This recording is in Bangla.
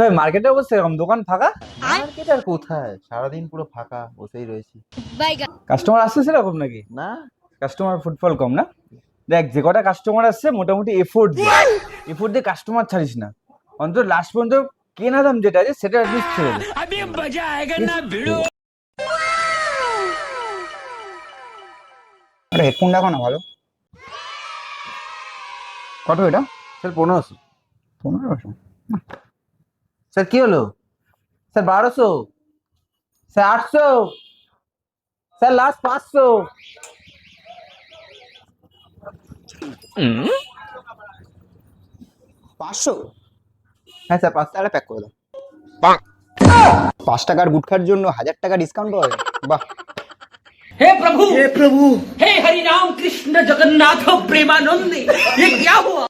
ভাই মার্কেটে অবস্থা এরকম, দোকান ফাঁকা। মার্কেট আর কোথায়, সারাদিন পুরো ফাঁকা, বসেই রয়েছি। কাস্টমার আসছে সেরকম নাকি? না। কাস্টমার ফুটফল কম না? দেখ যে কটা কাস্টমার আসছে মোটামুটি এফোর্ট দিয়ে কাস্টমার ছাড়িস না, অন্তত লাস্ট পর্যন্ত কেনা দাম যেটা আছে সেটা অ্যাটলিস্ট ছেড়ে দে। আরে হেডফোন দেখো না ভালো। কত এটা? স্যার 1500। 1500? স্যার কি হলো? Sir 1200, sir 800, sir last 500। 500? হ্যাঁ স্যার 500। তাহলে প্যাক করে দাও। 5 টাকার গুটখার জন্য 1000 টাকা ডিসকাউন্ট পাবে, বাহ। हे प्रभु हे हरि राम कृष्ण जगन्नाथ प्रेमानंद ये क्या हुआ।